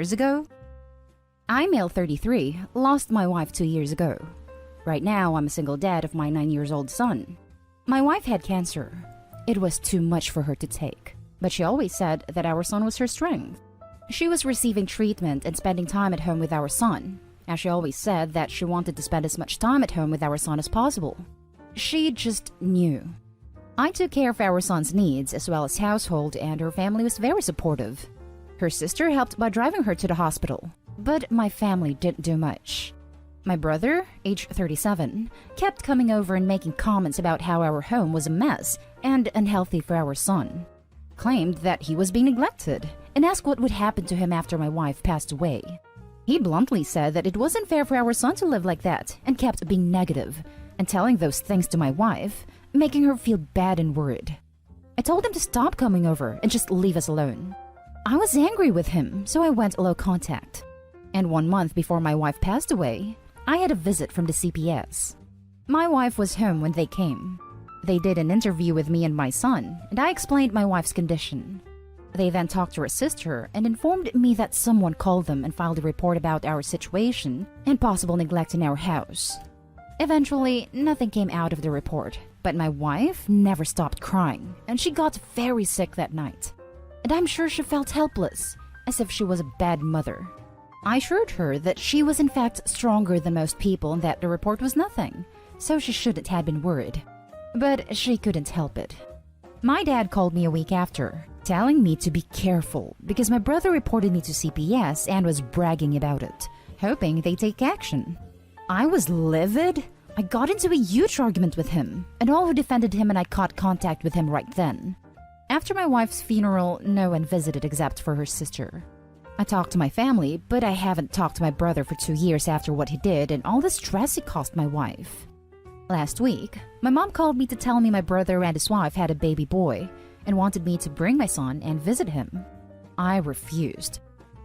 years ago? I'm male 33, lost my wife 2 years ago. Right now, I'm a single dad of my 9-year-old son. My wife had cancer. It was too much for her to take, but she always said that our son was her strength. She was receiving treatment and spending time at home with our son, as she always said that she wanted to spend as much time at home with our son as possible. She just knew. I took care of our son's needs as well as household, and her family was very supportive. Her sister helped by driving her to the hospital, but my family didn't do much. My brother, age 37, kept coming over and making comments about how our home was a mess and unhealthy for our son. Claimed that he was being neglected and asked what would happen to him after my wife passed away. He bluntly said that it wasn't fair for our son to live like that and kept being negative and telling those things to my wife, making her feel bad and worried. I told him to stop coming over and just leave us alone. I was angry with him, so I went low contact. And 1 month before my wife passed away, I had a visit from the CPS. My wife was home when they came. They did an interview with me and my son, and I explained my wife's condition. They then talked to her sister and informed me that someone called them and filed a report about our situation and possible neglect in our house. Eventually, nothing came out of the report, but my wife never stopped crying, and she got very sick that night. And I'm sure she felt helpless, as if she was a bad mother. I assured her that she was in fact stronger than most people and that the report was nothing, so she shouldn't have been worried. But she couldn't help it. My dad called me a week after, telling me to be careful because my brother reported me to CPS and was bragging about it, hoping they take action. I was livid. I got into a huge argument with him, and all who defended him and I caught contact with him right then. After my wife's funeral, no one visited except for her sister. I talked to my family, but I haven't talked to my brother for 2 years after what he did and all the stress he caused my wife. Last week, my mom called me to tell me my brother and his wife had a baby boy and wanted me to bring my son and visit him. I refused.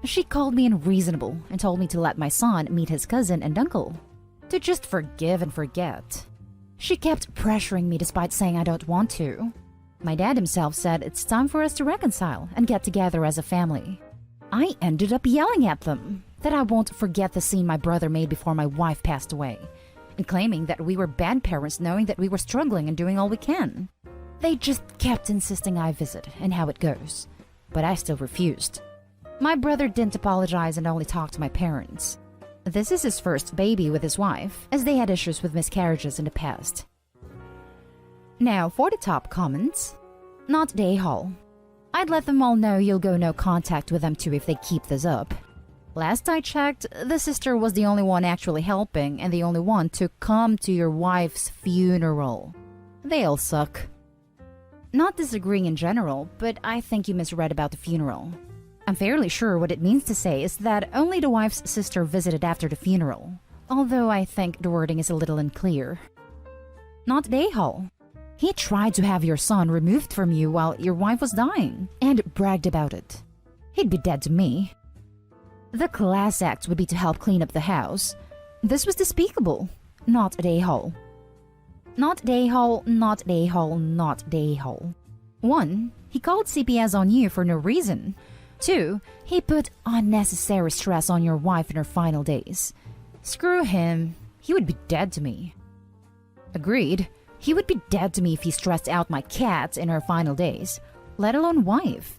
She called me unreasonable and told me to let my son meet his cousin and uncle, to just forgive and forget. She kept pressuring me despite saying I don't want to. My dad himself said it's time for us to reconcile and get together as a family. I ended up yelling at them that I won't forget the scene my brother made before my wife passed away, and claiming that we were bad parents knowing that we were struggling and doing all we can. They just kept insisting I visit and how it goes, but I still refused. My brother didn't apologize and only talked to my parents. This is his first baby with his wife, as they had issues with miscarriages in the past. Now for the top comments. Not the a-hole. I'd let them all know you'll go no contact with them too if they keep this up. Last I checked, the sister was the only one actually helping and the only one to come to your wife's funeral. They all suck. Not disagreeing in general, but I think you misread about the funeral. I'm fairly sure what it means to say is that only the wife's sister visited after the funeral, although I think the wording is a little unclear. Not the a-hole. He tried to have your son removed from you while your wife was dying, and bragged about it. He'd be dead to me. The class act would be to help clean up the house. This was despicable. Not the a-hole. Not the a-hole, not the a-hole, not the a-hole. 1. He called CPS on you for no reason. 2. He put unnecessary stress on your wife in her final days. Screw him. He would be dead to me. Agreed. He would be dead to me if he stressed out my cat in her final days, let alone wife.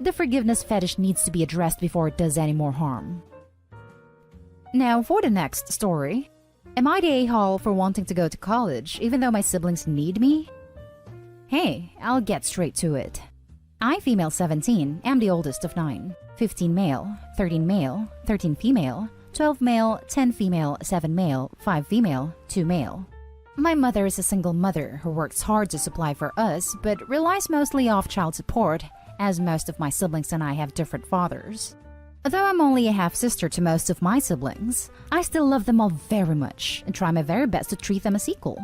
The forgiveness fetish needs to be addressed before it does any more harm. Now for the next story. Am I the a-hole for wanting to go to college even though my siblings need me? Hey, I'll get straight to it. I, female 17, am the oldest of 9. 15 male, 13 male, 13 female, 12 male, 10 female, 7 male, 5 female, 2 male. My mother is a single mother who works hard to supply for us, but relies mostly off child support, as most of my siblings and I have different fathers. Though I'm only a half-sister to most of my siblings, I still love them all very much and try my very best to treat them as equal.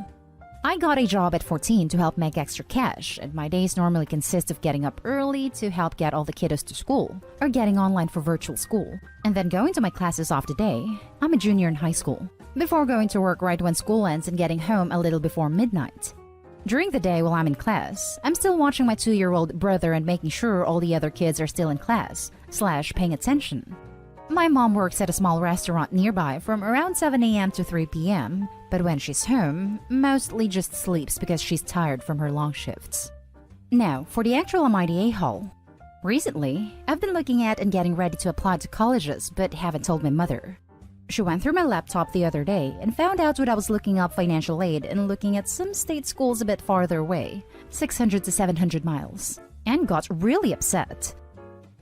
I got a job at 14 to help make extra cash, and my days normally consist of getting up early to help get all the kiddos to school, or getting online for virtual school, and then going to my classes off the day. I'm a junior in high school, before going to work right when school ends and getting home a little before midnight. During the day while I'm in class, I'm still watching my 2-year-old brother and making sure all the other kids are still in class, / paying attention. My mom works at a small restaurant nearby from around 7 a.m. to 3 p.m., but when she's home, mostly just sleeps because she's tired from her long shifts. Now, for the actual AITA haul. Recently, I've been looking at and getting ready to apply to colleges, but haven't told my mother. She went through my laptop the other day and found out what I was looking up financial aid and looking at some state schools a bit farther away, 600 to 700 miles, and got really upset.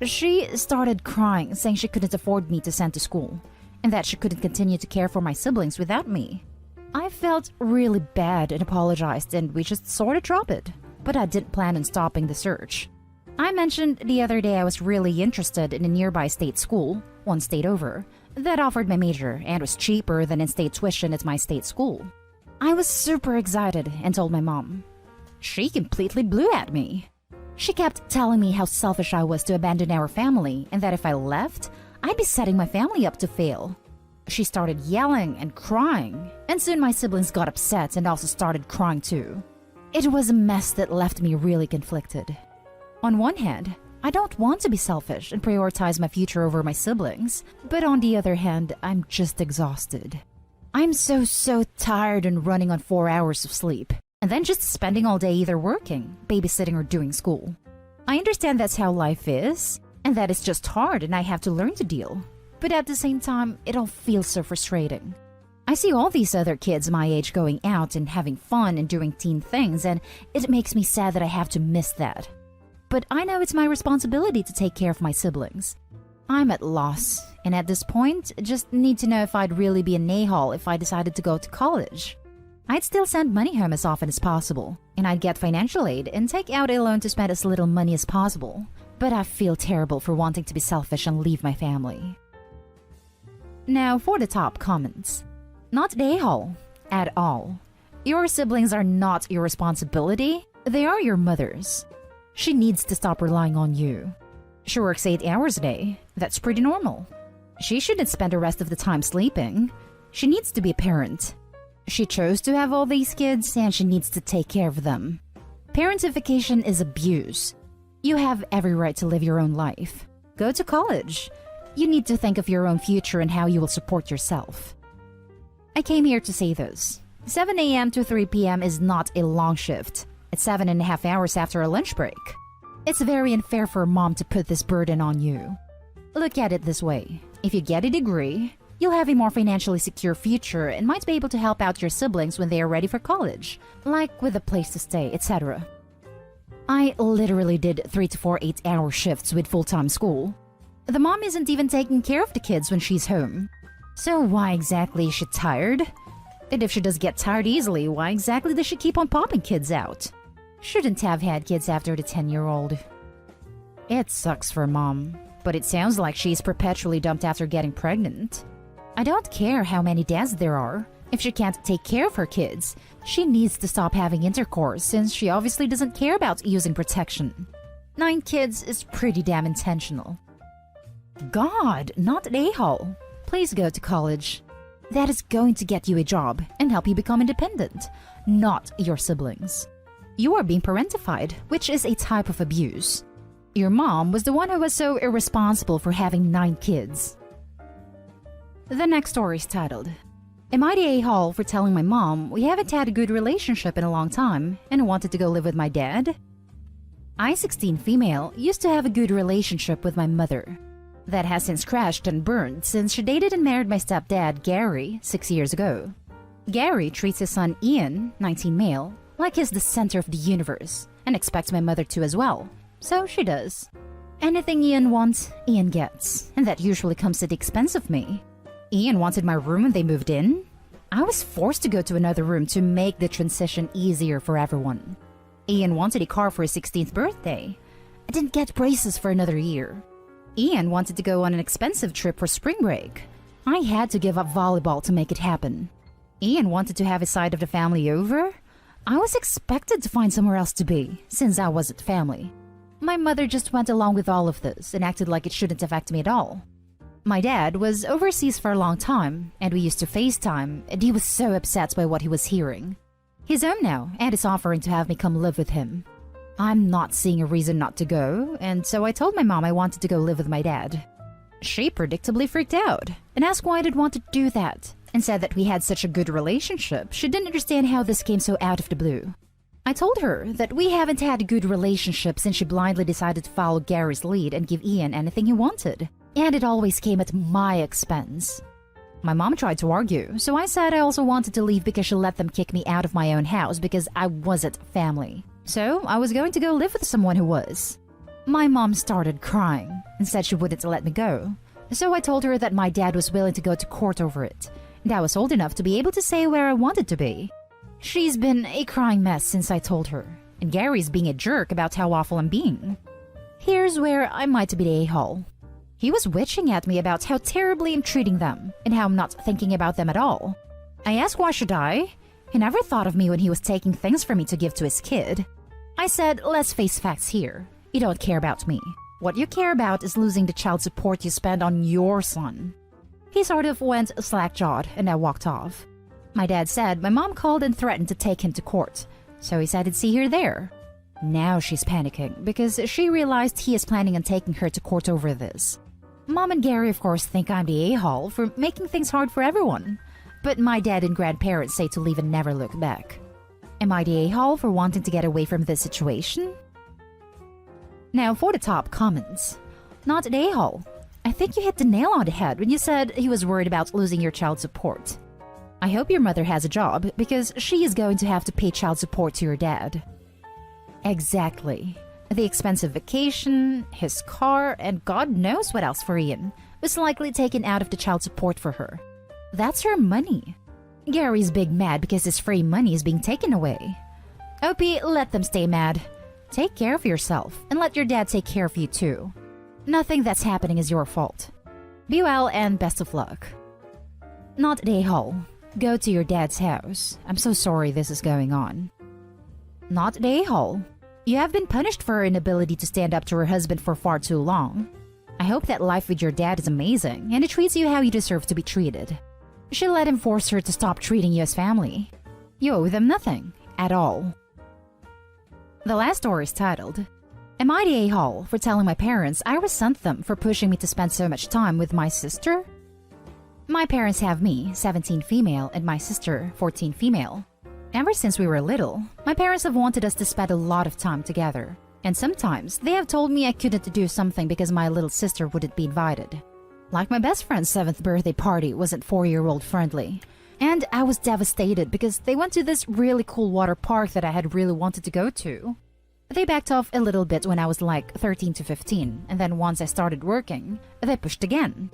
She started crying, saying she couldn't afford me to send to school, and that she couldn't continue to care for my siblings without me. I felt really bad and apologized, and we just sort of dropped it, but I didn't plan on stopping the search. I mentioned the other day I was really interested in a nearby state school, one state over, that offered my major and was cheaper than in-state tuition at my state school. I was super excited and told my mom. She completely blew at me. She kept telling me how selfish I was to abandon our family and that if I left, I'd be setting my family up to fail. She started yelling and crying, and soon my siblings got upset and also started crying too. It was a mess that left me really conflicted. On one hand, I don't want to be selfish and prioritize my future over my siblings, but on the other hand, I'm just exhausted. I'm so tired and running on 4 hours of sleep, and then just spending all day either working, babysitting, or doing school. I understand that's how life is, and that it's just hard and I have to learn to deal. But at the same time, it all feels so frustrating. I see all these other kids my age going out and having fun and doing teen things, and it makes me sad that I have to miss that. But I know it's my responsibility to take care of my siblings. I'm at loss, and at this point, just need to know if I'd really be an a-hole if I decided to go to college. I'd still send money home as often as possible, and I'd get financial aid and take out a loan to spend as little money as possible. But I feel terrible for wanting to be selfish and leave my family. Now for the top comments. Not the a-hole at all. Your siblings are not your responsibility, they are your mother's. She needs to stop relying on you. She works 8 hours a day. That's pretty normal. She shouldn't spend the rest of the time sleeping. She needs to be a parent. She chose to have all these kids and she needs to take care of them. Parentification is abuse. You have every right to live your own life. Go to college. You need to think of your own future and how you will support yourself. I came here to say this. 7 a.m. to 3 p.m. is not a long shift. It's 7.5 hours after a lunch break. It's very unfair for a mom to put this burden on you. Look at it this way. If you get a degree, you'll have a more financially secure future and might be able to help out your siblings when they are ready for college, like with a place to stay, etc. I literally did 3 to 4 8-hour shifts with full-time school. The mom isn't even taking care of the kids when she's home. So why exactly is she tired? And if she does get tired easily, why exactly does she keep on popping kids out? Shouldn't have had kids after the 10-year-old. It sucks for mom, but it sounds like she's perpetually dumped after getting pregnant. I don't care how many dads there are. If she can't take care of her kids, she needs to stop having intercourse since she obviously doesn't care about using protection. 9 kids is pretty damn intentional. God, not an a-hole. Please go to college. That is going to get you a job and help you become independent, not your siblings. You are being parentified, which is a type of abuse. Your mom was the one who was so irresponsible for having 9 kids. The next story is titled, Am I the a-hole for telling my mom we haven't had a good relationship in a long time and wanted to go live with my dad? I, 16 female, used to have a good relationship with my mother. That has since crashed and burned since she dated and married my stepdad, Gary, 6 years ago. Gary treats his son, Ian, 19 male, like he's the center of the universe and expects my mother to as well. So she does. Anything Ian wants, Ian gets, and that usually comes at the expense of me. Ian wanted my room when they moved in. I was forced to go to another room to make the transition easier for everyone. Ian wanted a car for his 16th birthday. I didn't get braces for another year. Ian wanted to go on an expensive trip for spring break. I had to give up volleyball to make it happen. Ian wanted to have his side of the family over. I was expected to find somewhere else to be, since I wasn't family. My mother just went along with all of this and acted like it shouldn't affect me at all. My dad was overseas for a long time, and we used to FaceTime, and he was so upset by what he was hearing. He's home now, and is offering to have me come live with him. I'm not seeing a reason not to go, and so I told my mom I wanted to go live with my dad. She predictably freaked out and asked why I did want to do that, and said that we had such a good relationship she didn't understand how this came so out of the blue. I told her that we haven't had a good relationship since she blindly decided to follow Gary's lead and give Ian anything he wanted, and it always came at my expense. My mom tried to argue, so I said I also wanted to leave because she let them kick me out of my own house because I wasn't family. So I was going to go live with someone who was. My mom started crying and said she wouldn't let me go. So I told her that my dad was willing to go to court over it, and I was old enough to be able to say where I wanted to be. She's been a crying mess since I told her, and Gary's being a jerk about how awful I'm being. Here's where I might be the a-hole. He was witching at me about how terribly I'm treating them and how I'm not thinking about them at all. I asked why should I? He never thought of me when he was taking things from me to give to his kid. I said, let's face facts here. You don't care about me. What you care about is losing the child support you spend on your son. He sort of went slack-jawed and I walked off. My dad said my mom called and threatened to take him to court, so he said he'd see her there. Now she's panicking because she realized he is planning on taking her to court over this. Mom and Gary, of course, think I'm the a-hole for making things hard for everyone. But my dad and grandparents say to leave and never look back. Am I the a-hole for wanting to get away from this situation? Now for the top comments. Not the a-hole. I think you hit the nail on the head when you said he was worried about losing your child support. I hope your mother has a job because she is going to have to pay child support to your dad. Exactly. The expensive vacation, his car, and God knows what else for Ian was likely taken out of the child support for her. That's her money. Gary's big mad because his free money is being taken away. Opie, let them stay mad. Take care of yourself and let your dad take care of you too. Nothing that's happening is your fault. Be well and best of luck. Not the a-hole. Go to your dad's house. I'm so sorry this is going on. Not the a-hole. You have been punished for her inability to stand up to her husband for far too long. I hope that life with your dad is amazing and it treats you how you deserve to be treated. You should let him force her to stop treating you as family. You owe them nothing, at all. The last story is titled, Am I the a-hole for telling my parents I resent them for pushing me to spend so much time with my sister? My parents have me, 17 female, and my sister, 14 female. Ever since we were little, my parents have wanted us to spend a lot of time together. And sometimes they have told me I couldn't do something because my little sister wouldn't be invited. Like my best friend's 7th birthday party wasn't 4-year-old friendly. And I was devastated because they went to this really cool water park that I had really wanted to go to. They backed off a little bit when I was like 13 to 15, and then once I started working, they pushed again.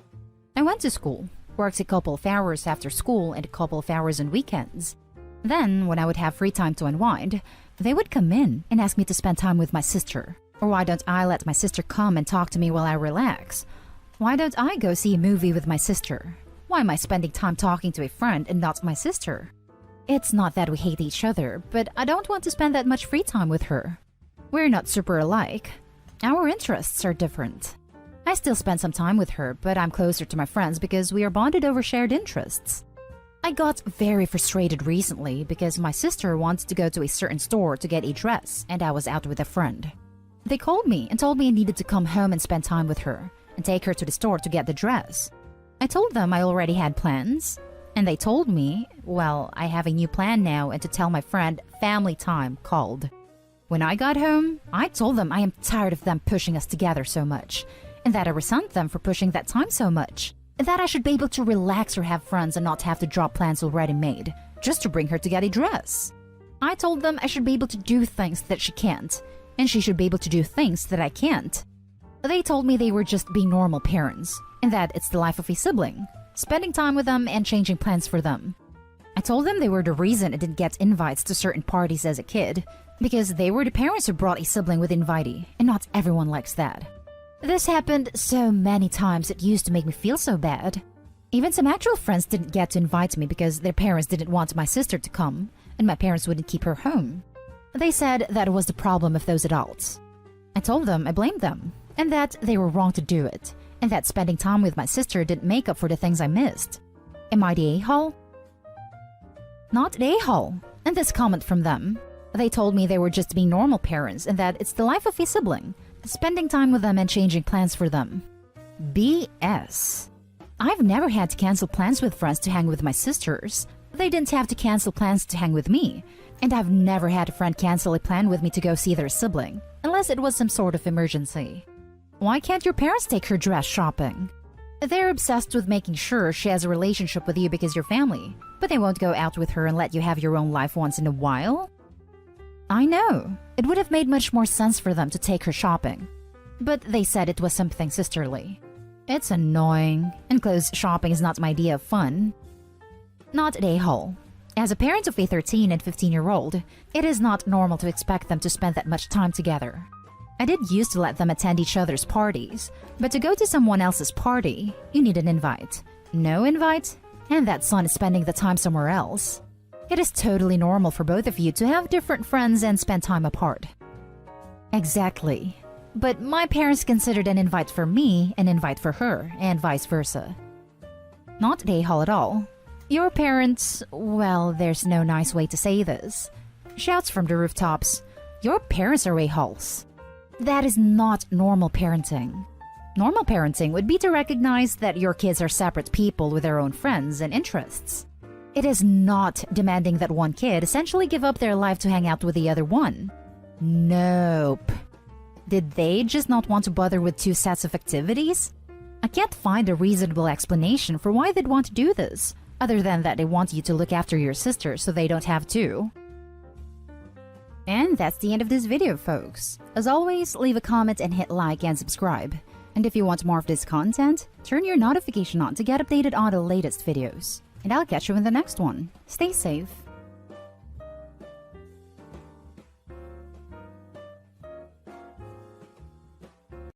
I went to school, worked a couple of hours after school and a couple of hours on weekends. Then, when I would have free time to unwind, they would come in and ask me to spend time with my sister. Or why don't I let my sister come and talk to me while I relax? Why don't I go see a movie with my sister? Why am I spending time talking to a friend and not my sister? It's not that we hate each other, but I don't want to spend that much free time with her. We're not super alike. Our interests are different. I still spend some time with her, but I'm closer to my friends because we are bonded over shared interests. I got very frustrated recently because my sister wanted to go to a certain store to get a dress and I was out with a friend. They called me and told me I needed to come home and spend time with her and take her to the store to get the dress. I told them I already had plans, and they told me, well, I have a new plan now and to tell my friend family time called. When I got home, I told them I am tired of them pushing us together so much and that I resent them for pushing that time so much. That I should be able to relax or have friends and not have to drop plans already made, just to bring her to get a dress. I told them I should be able to do things that she can't, and she should be able to do things that I can't. They told me they were just being normal parents, and that it's the life of a sibling, spending time with them and changing plans for them. I told them they were the reason I didn't get invites to certain parties as a kid, because they were the parents who brought a sibling with invitee, and not everyone likes that. This happened so many times it used to make me feel so bad. Even some actual friends didn't get to invite me because their parents didn't want my sister to come, and my parents wouldn't keep her home. They said that it was the problem of those adults. I told them I blamed them, and that they were wrong to do it, and that spending time with my sister didn't make up for the things I missed. Am I the a-hole? Not the a-hole. And this comment from them. They told me they were just being normal parents and that it's the life of a sibling, spending time with them and changing plans for them. BS. I've never had to cancel plans with friends to hang with my sisters. They didn't have to cancel plans to hang with me. And I've never had a friend cancel a plan with me to go see their sibling, unless it was some sort of emergency. Why can't your parents take her dress shopping? They're obsessed with making sure she has a relationship with you because you're family, but they won't go out with her and let you have your own life once in a while? I know. It would have made much more sense for them to take her shopping. But they said it was something sisterly. It's annoying, and clothes shopping is not my idea of fun. Not a-hole. As a parent of a 13 and 15-year-old, it is not normal to expect them to spend that much time together. I did used to let them attend each other's parties, but to go to someone else's party, you need an invite. No invite? And that son is spending the time somewhere else. It is totally normal for both of you to have different friends and spend time apart. Exactly. But my parents considered an invite for me an invite for her, and vice versa. Not a-hole at all. Your parents, well, there's no nice way to say this. Shouts from the rooftops, your parents are a-holes. That is not normal parenting. Normal parenting would be to recognize that your kids are separate people with their own friends and interests. It is not demanding that one kid essentially give up their life to hang out with the other one. Nope. Did they just not want to bother with two sets of activities? I can't find a reasonable explanation for why they'd want to do this, other than that they want you to look after your sister so they don't have to. And that's the end of this video, folks. As always, leave a comment and hit like and subscribe. And if you want more of this content, turn your notification on to get updated on the latest videos. And I'll catch you in the next one. Stay safe.